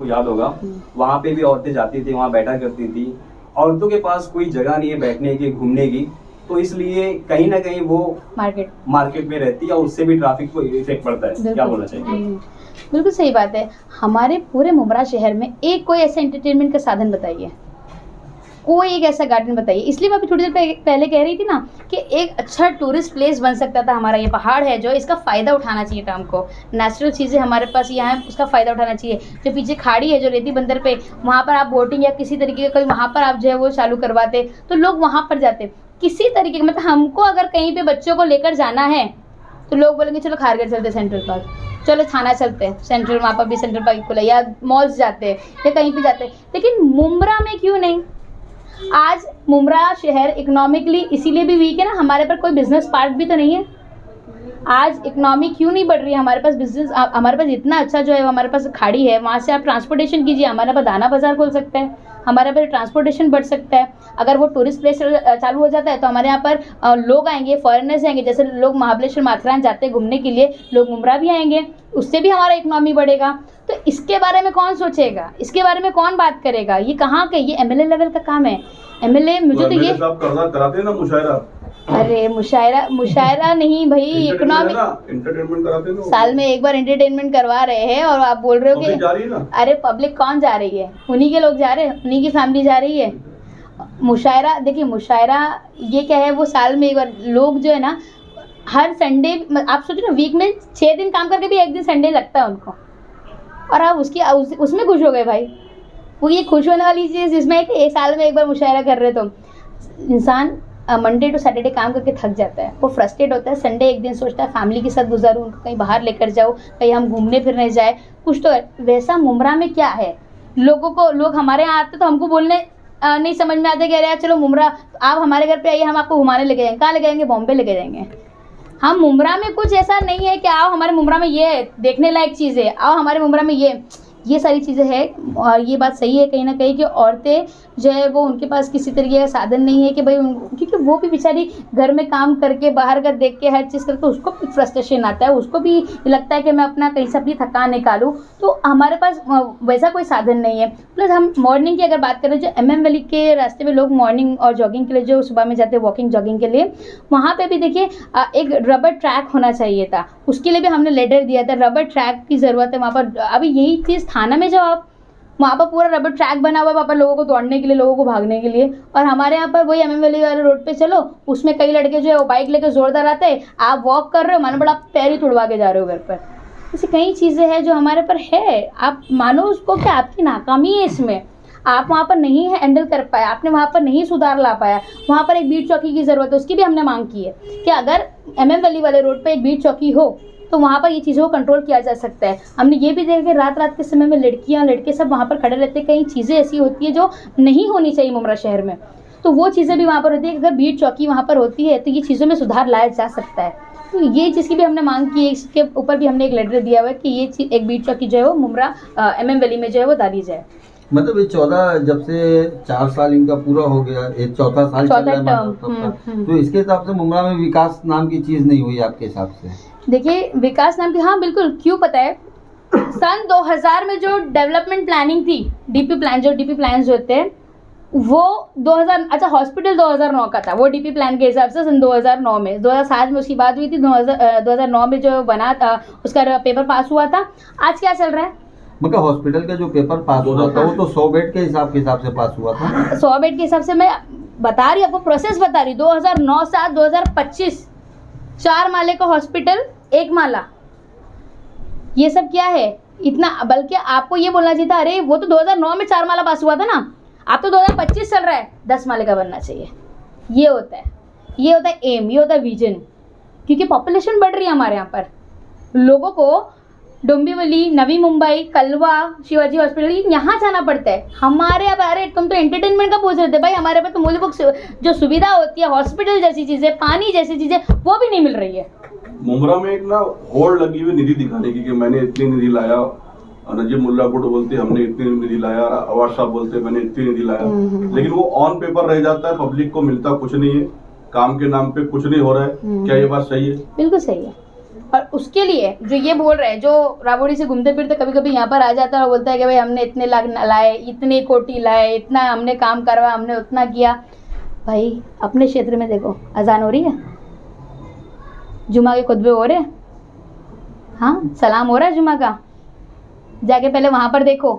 आपको याद होगा, वहाँ पे भी औरतें जाती थी, वहाँ बैठा करती थी। औरतों के पास कोई जगह नहीं है बैठने की, घूमने की, तो इसलिए कहीं ना कहीं वो मार्केट में रहती है और उससे भी ट्रैफिक को इफेक्ट पड़ता है। क्या बोलना चाहिए? बिल्कुल सही बात है। हमारे पूरे मुमरा शहर में एक कोई ऐसा एंटरटेनमेंट का साधन बताइए, कोई एक ऐसा गार्डन बताइए। इसलिए मैं अभी थोड़ी देर पहले कह रही थी ना कि एक अच्छा टूरिस्ट प्लेस बन सकता था हमारा ये पहाड़ है जो, इसका फ़ायदा उठाना चाहिए था हमको। नेचुरल चीज़ें हमारे पास यहाँ है, उसका फ़ायदा उठाना चाहिए। जो पीछे खाड़ी है जो रेती बंदर पे, वहाँ पर आप बोटिंग या किसी तरीके का कोई वहाँ पर आप जो है वो चालू करवाते तो लोग वहाँ पर जाते। किसी तरीके का मतलब हमको अगर कहीं पे बच्चों को लेकर जाना है तो लोग बोलेंगे चलो खारघर चलते सेंट्रल पार्क, चलो थाना चलते हैं सेंट्रल, वहाँ पर भी सेंट्रल पार्क खुला, या मॉल्स जाते हैं या कहीं पे जाते हैं। लेकिन मुमरा में क्यों नहीं? आज मुमरा शहर इकोनॉमिकली इसीलिए भी वीक है ना, हमारे पर कोई बिजनेस पार्क भी तो नहीं है। आज इकोनॉमी क्यों नहीं बढ़ रही है? हमारे पास बिजनेस, हमारे पास इतना अच्छा जो है हमारे पास खाड़ी है, वहाँ से आप ट्रांसपोर्टेशन कीजिए, हमारे पास दाना बाजार खोल सकते हैं, हमारे पास ट्रांसपोर्टेशन बढ़ सकता है। अगर वो टूरिस्ट प्लेस चालू हो जाता है तो हमारे यहाँ पर लोग आएंगे, फॉरेनर्स आएंगे। जैसे लोग महाबलेश्वर माथेरान जाते हैं घूमने के लिए, लोग मुमरा भी आएंगे, उससे भी हमारा इकोनॉमी बढ़ेगा। तो इसके बारे में कौन सोचेगा? इसके बारे में कौन बात करेगा? ये कहाँ के, ये एमएलए लेवल का काम है। एमएलए मुझे तो ये कराते हैं ना मुशायरा। अरे मुशायरा नहीं भाई, इकोनॉमिक एंटरटेनमेंट कराते हैं। साल में एक बार एंटरटेनमेंट करवा रहे हैं और आप बोल रहे हो कि अरे पब्लिक कौन जा रही है? उन्हीं के लोग जा रहे हैं, उन्हीं की फैमिली जा रही है। मुशायरा देखिए, मुशायरा ये क्या है, वो साल में एक बार लोग जो है ना हर संडे, आप सोचो ना वीक में 6 दिन काम करके भी एक दिन संडे लगता है उनको, और आप उसमें खुश हो गए भाई। वो ये खुश होने वाली चीज़ जिसमें एक साल में एक बार मुशायरा कर रहे, तो इंसान मंडे टू सैटरडे काम करके थक जाता है, वो फ्रस्ट्रेट होता है। संडे एक दिन सोचता है फैमिली के साथ गुजारूँ, उनको कहीं बाहर लेकर जाऊँ, कहीं हम घूमने फिरने जाए, कुछ तो। वैसा मुमरा में क्या है, लोग हमारे यहाँ आते तो हमको बोलने नहीं समझ में आते, कह रहे हैं चलो मुमरा आप हमारे घर पे आइए, हम आपको घुमाने लेके जाएंगे। कहाँ लेके जाएंगे? बॉम्बे लेके जाएंगे। हम मुमरा में कुछ ऐसा नहीं है कि आओ हमारे मुमरा में ये देखने लायक चीज़ है, आओ हमारे मुमरा में ये सारी चीज़ें हैं। और ये बात सही है कहीं ना कहीं कि औरतें जो है वो उनके पास किसी तरीके का साधन नहीं है कि भाई क्योंकि वो भी बेचारी घर में काम करके बाहर का देख के हर चीज़ करके उसको भी फ्रस्ट्रेशन आता है, उसको भी लगता है कि मैं अपना कहीं से अपनी थकान निकालूं। तो हमारे पास वैसा कोई साधन नहीं है। प्लस हम मॉर्निंग की अगर बात करें, जो MM वैली के रास्ते में लोग मॉर्निंग और जॉगिंग के लिए जो सुबह में जाते हैं वॉकिंग जॉगिंग के लिए, वहाँ पर भी देखिए एक रबर ट्रैक होना चाहिए था, उसके लिए भी हमने लेटर दिया था। रबर ट्रैक की ज़रूरत है वहाँ पर। अभी यही चीज़ थाना में जाओ आप, वहाँ पर पूरा रबर ट्रैक बना हुआ है वहाँ पर लोगों को दौड़ने के लिए, लोगों को भागने के लिए। और हमारे यहाँ पर वही MM वैली वाले रोड पे चलो, उसमें कई लड़के जो है वो बाइक लेकर जोरदार आते हैं, आप वॉक कर रहे हो, मानो बड़ा पैर ही तुड़वा के जा रहे हो घर पर। ऐसी कई चीज़ें हैं जो हमारे पर है, आप मानो उसको कि आपकी नाकामी है इसमें, आप वहाँ पर नहीं हैंडल कर पाए, आपने वहाँ पर नहीं सुधार ला पाया। वहाँ पर एक बीट चौकी की ज़रूरत है, उसकी भी हमने मांग की है कि अगर MM वैली वाले रोड पर एक बीट चौकी हो तो वहाँ पर ये चीज़ों को कंट्रोल किया जा सकता है। हमने ये भी देखा कि रात के समय में लड़कियाँ लड़के सब वहाँ पर खड़े रहते हैं। कई चीज़ें ऐसी होती है जो नहीं होनी चाहिए मुमरा शहर में, तो वो चीज़ें भी वहाँ पर होती है। अगर बीट चौकी वहाँ पर होती है तो ये चीज़ों में सुधार लाया जा सकता है। तो ये चीज़ की भी हमने मांग की है, इसके ऊपर भी हमने एक लेटर दिया हुआ है कि ये चीज़ एक बीट चौकी जो है वो मुमरा MM वैली में जो है वो डाली जाए। मतलब ये 14 जब से 4 साल इनका पूरा हो गया, ये चौथा साल चल रहा है, तो इसके हिसाब से मुमरा में विकास नाम की चीज़ नहीं हुई आपके हिसाब से? देखिए विकास नाम की, हाँ बिल्कुल, क्यों पता है, सन 2000 में जो डेवलपमेंट प्लानिंग थी, DP प्लान, जो DP प्लान होते हैं वो 2000, अच्छा हॉस्पिटल 2009 का था, वो DP प्लान के हिसाब से सन 2009 में, 2007 में उसकी बात हुई थी, 2009 में जो बना था उसका पेपर पास हुआ था। आज क्या चल रहा है? मतलब हॉस्पिटल का जो पेपर पास हुआ था वो तो 100 बेड के हिसाब से पास हुआ था। 100 बेड के हिसाब से मैं बता रही, आपको प्रोसेस बता रही। 2009 से 2025 4 माले का हॉस्पिटल, 1 माला, ये सब क्या है इतना? बल्कि आपको ये बोलना चाहिए था, अरे वो तो 2009 में 4 माला पास हुआ था ना, आप तो 2025 चल रहा है, 10 माले का बनना चाहिए। ये होता है एम, ये होता है विजन। क्योंकि पॉपुलेशन बढ़ रही है हमारे यहाँ पर, लोगों को डोंबिवली, नवी मुंबई, कलवा, शिवाजी हॉस्पिटल यहाँ जाना पड़ता है। हमारे यहाँ, अरे तुम तो एंटरटेनमेंट का पूछ रहे थे भाई, हमारे पे तो मूलभूत जो सुविधा होती है, हॉस्पिटल जैसी चीज़ें, पानी जैसी चीज़ें, वो भी नहीं मिल रही है। मुमरा में एक ना होड़ लगी हुई निधि दिखाने की कि मैंने इतनी निधि लाया, नजीब मुल्ला भुट्टो बोलते हमने इतनी निधि लाया, अवाज साहब बोलते मैंने इतनी निधि लाया, लेकिन वो ऑन पेपर रह जाता है, पब्लिक को मिलता कुछ नहीं है, काम के नाम पे कुछ नहीं हो रहा है। क्या ये बात सही है? बिल्कुल सही है। और उसके लिए जो ये बोल रहे हैं, जो राबड़ी से घूमते फिरते कभी कभी यहाँ पर आ जाता है और बोलता है कि भाई हमने इतने लाख लाए, इतने कोटी लाए, इतना हमने काम करवाया, हमने उतना किया। भाई अपने क्षेत्र में देखो, अजान हो रही है, जुमा के खुतबे हो रहे हैं, हाँ सलाम हो रहा है जुमा का, जाके पहले वहाँ पर देखो,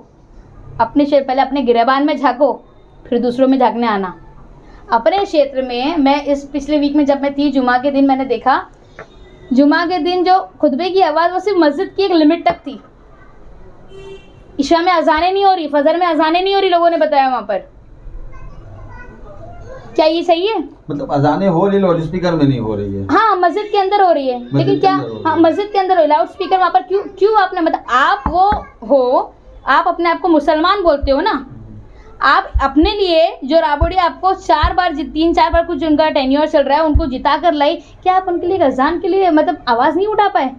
अपने क्षेत्र पहले अपने गिरबान में झाँको, फिर दूसरों में झाँकने आना। अपने क्षेत्र में मैं इस पिछले वीक में जब मैं थी, जुमा के दिन मैंने देखा, जुमा के दिन जो खुतबे की आवाज़ वो सिर्फ मस्जिद की एक लिमिट तक थी। इशा में अजानें नहीं हो रही, फजर में अजानें नहीं हो रही, लोगों ने बताया वहाँ पर। क्या ये सही है? मतलब अजानें हो रही, लाउड स्पीकर में नहीं हो रही है। हाँ मस्जिद के अंदर हो रही है, लेकिन क्या, हाँ मस्जिद के अंदर हो रही, लाउड स्पीकर वहाँ पर क्यों आपने, मतलब आप वो हो, आप अपने आप को मुसलमान बोलते हो ना, आप अपने लिए जो राबड़ी आपको 3-4 बार कुछ उनका टेन्योर चल रहा है, उनको जिता कर लाई, क्या आप उनके लिए अजान के लिए मतलब आवाज़ नहीं उठा पाए?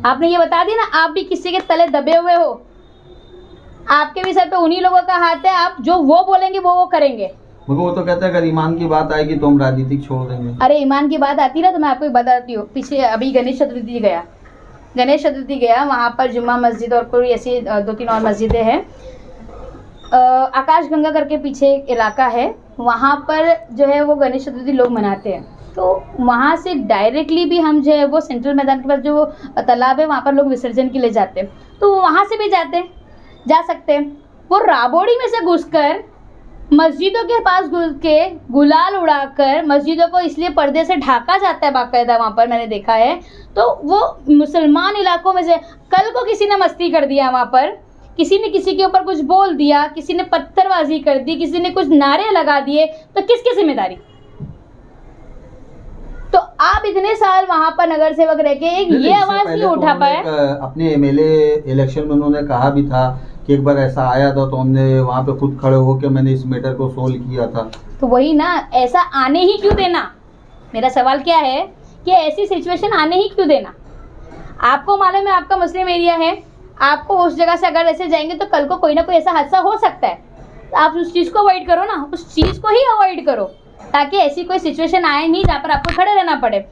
आपने ये बता दिया ना, आप भी किसी के तले दबे हुए हो, आपके भी सर पे उन्हीं लोगों का हाथ है, आप जो वो बोलेंगे वो करेंगे। वो तो कहते हैं अगर ईमान की बात आएगी तो हम राजनीतिक छोड़ देंगे। अरे ईमान की बात आती ना तो मैं आपको एक बताती हूँ। पीछे अभी गणेश चतुर्थी गया, वहाँ पर जुम्मा मस्जिद और कोई ऐसी 2-3 और मस्जिदें हैं। आकाश गंगा करके पीछे एक इलाका है, वहाँ पर जो है वो गणेश चतुर्थी लोग मनाते हैं। तो वहाँ से डायरेक्टली भी हम जो है वो सेंट्रल मैदान के पास जो तालाब है वहाँ पर लोग विसर्जन के लिए जाते हैं, तो वहाँ से भी जा सकते हैं। वो राबड़ी में से घुसकर मस्जिदों के पास घुस के गुलाल उड़ाकर मस्जिदों को इसलिए पर्दे से ढाका जाता है बाकायदा, वहाँ पर मैंने देखा है। तो वो मुसलमान इलाकों में से कल को किसी ने मस्ती कर दिया, वहाँ पर किसी ने किसी के ऊपर कुछ बोल दिया, किसी ने पत्थरबाजी कर दी, किसी ने कुछ नारे लगा दिए, तो किसकी जिम्मेदारी? तो आप इतने साल वहाँ पर नगर सेवक रह के एक ये आवाज़ नहीं उठा पाए। अपने एमएलए इलेक्शन में उन्होंने कहा भी था कि एक बार ऐसा आया था तो हमने वहाँ पे खुद खड़े होकर मैंने इस मैटर को सोल्व किया था। तो वही ना, ऐसा आने ही क्यों देना? मेरा सवाल क्या है कि ऐसी सिचुएशन आने ही क्यों देना? आपको मालूम है आपका मुस्लिम एरिया है, आपको उस जगह से अगर ऐसे जाएंगे तो कल को कोई ना कोई ऐसा हादसा हो सकता है, तो आप उस चीज़ को अवॉइड करो ना, उस चीज़ को ही अवॉइड करो ताकि ऐसी कोई सिचुएशन आए नहीं जहाँ पर आपको खड़े रहना पड़े।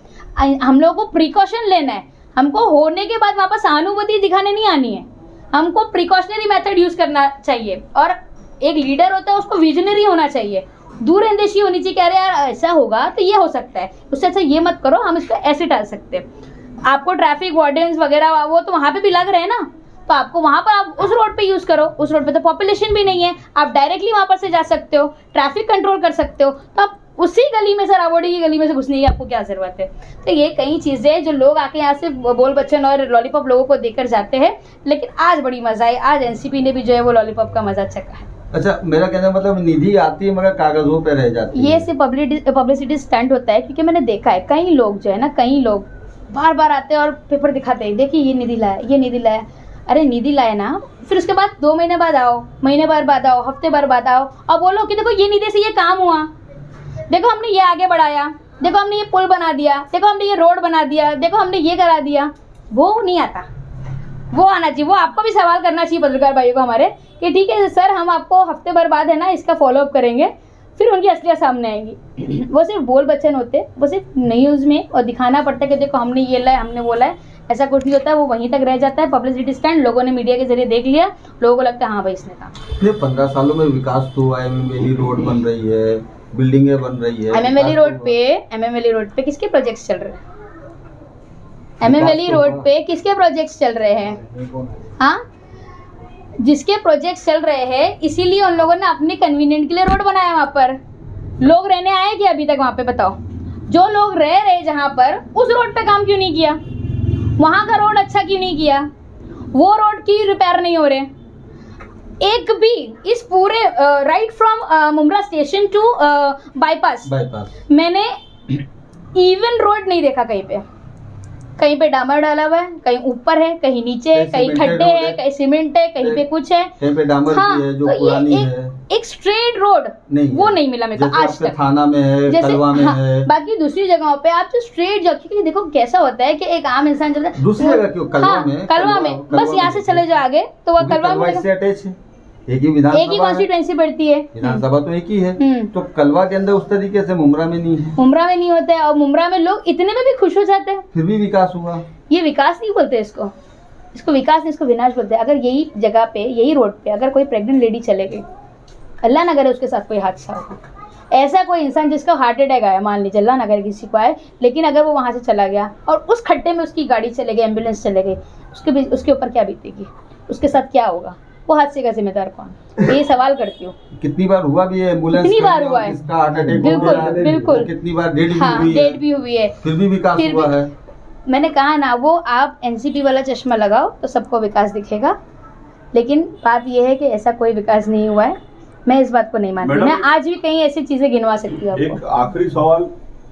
हम लोगों को प्रिकॉशन लेना है, हमको होने के बाद वापस सहानुभूति दिखाने नहीं आनी है, हमको प्रिकॉशनरी मेथड यूज़ करना चाहिए। और एक लीडर होता है उसको विजनरी होना चाहिए, दूरअंदेशी होनी चाहिए। कह रहे यार ऐसा होगा तो ये हो सकता है, उससे अच्छा ये मत करो, हम इसको ऐसे टाल सकते हैं। आपको ट्रैफिक वार्डन्स वगैरह वो तो वहाँ पे भी लग रहे हैं ना, तो आपको वहाँ पर आप उस रोड पे यूज़ करो, उस रोड पे तो पॉपुलेशन भी नहीं है, आप डायरेक्टली वहाँ पर से जा सकते हो, ट्रैफिक कंट्रोल कर सकते हो। तो आप उसी गली में से, राबड़ी की गली में से घुसने की आपको क्या ज़रूरत है? तो ये कई चीज़ें जो लोग आके यहाँ से बोल बच्चन और लॉलीपॉप लोगों को देकर जाते हैं, लेकिन आज बड़ी मज़ा आई, आज एनसीपी ने भी जो है वो लॉलीपॉप का मज़ा चखा है। अच्छा, मेरा कहना मतलब निधि आती है मगर कागजों पे रह जाती है। ये सिर्फ पब्लिसिटी स्टंट होता है, क्योंकि मैंने देखा है कई लोग जो है ना, कई लोग बार बार आते हैं और पेपर दिखाते हैं, देखिए ये निधि लाया, ये निधि लाया। अरे निधि लाए ना, फिर उसके बाद 2 महीने बाद आओ, महीने भर बाद आओ, हफ्ते भर बाद आओ और बोलो कि देखो ये निधि से ये काम हुआ, देखो हमने ये आगे बढ़ाया, देखो हमने ये पुल बना दिया, देखो हमने ये रोड बना दिया, देखो हमने ये करा दिया। वो नहीं आता, वो आना चाहिए। वो आपको भी सवाल करना चाहिए पत्रकार भाइयों को हमारे कि ठीक है सर, हम आपको हफ्ते भर बाद है ना इसका फॉलोअप करेंगे, फिर उनकी असलियत सामने आएगी। वो सिर्फ बोल बच्चन होते, वो सिर्फ न्यूज़ में और दिखाना पड़ता है कि देखो हमने ये लाया, हमने वो लाया, ऐसा कुछ नहीं होता है। वो वहीं तक रह जाता है, पब्लिसिटी स्टैंड, लोगों ने मीडिया के जरिए देख लिया, लोगों को लगता है हाँ भाई इसने कहा। 15 सालों में विकास तो हुआ है, एमएमएली रोड बन रही है, बिल्डिंगें बन रही है। एमएमएली रोड पे किसके प्रोजेक्ट्स चल रहे हैं? एमएमएली रोड पे किसके प्रोजेक्ट्स चल रहे हैं? हाँ, जिसके प्रोजेक्ट्स चल रहे हैं इसीलिए उन लोगों ने अपने कन्वीनियंट के लिए रोड बनाया। वहाँ पर लोग रहने आए कि अभी तक वहाँ पे? बताओ, जो लोग रह रहे जहाँ पर, उस रोड पे काम क्यों नहीं किया? वहाँ का रोड अच्छा क्यों नहीं किया? वो रोड की रिपेयर नहीं हो रहे एक भी। इस पूरे right from Mumbra station to bypass मैंने इवन रोड नहीं देखा कहीं पे डामर डाला हुआ है, कहीं ऊपर है, कहीं नीचे है, कहीं खड्डे है, कहीं सीमेंट है, कहीं पे कुछ है, कहीं पे डामर है जो पुरानी है। एक स्ट्रेट रोड वो नहीं मिला मेरे को आज तक। थाना में है, कलवा में है, बाकी दूसरी जगहों पे आप जो स्ट्रेट जाओ, क्योंकि देखो कैसा होता है कि एक आम इंसान चलता है दूसरी जगह क्यों, कलवा में बस यहाँ से चले जाओ आगे तो वह कलवा में से अटैच है। एक ही एक ही विधानसभा है, कॉन्स्टिट्यूएंसी पड़ती है। विधानसभा तो एक ही है। हम्म। तो कलवा के अंदर उस तरीके से मुमरा में नहीं है, मुमरा में नहीं होता है, और मुमरा में लोग इतने में भी खुश हो जाते हैं। फिर भी विकास हुआ। ये विकास नहीं बोलते इसको, इसको विकास नहीं, इसको विनाश बोलते हैं। अगर यही जगह पे, यही रोड पे अगर कोई प्रेग्नेंट लेडी चले गई, अल्लाह ना करे उसके साथ कोई हादसा हो, ऐसा कोई इंसान जिसका हार्ट अटैक आया, मान लीजिए अल्लाह ना करे किसी को आए, लेकिन अगर वो वहाँ से चला गया और उस खड्डे में उसकी गाड़ी चले गई, एम्बुलेंस चले गई, उसके ऊपर क्या बीतेगी, उसके साथ क्या होगा, वो हादसे का जिम्मेदार कौन? ये सवाल करती हूँ। कितनी बार हुआ भी है एम्बुलेंस, कितनी बार हुआ है, जिसका हार्ट अटैक हो बिल्कुल गया है, बिल्कुल, वो कितनी बार डेड भी हाँ हुई है, डेट भी हुई है, फिर भी विकास फिर हुआ भी- है। मैंने कहा ना, वो आप एनसीपी वाला चश्मा लगाओ तो सबको विकास दिखेगा, लेकिन बात यह है कि ऐसा कोई विकास नहीं हुआ है। मैं इस बात को नहीं मानती। मैडम, मैं आज भी कहीं ऐसी चीजें गिनवा सकती हूँ एक आपको। आखिरी सवाल,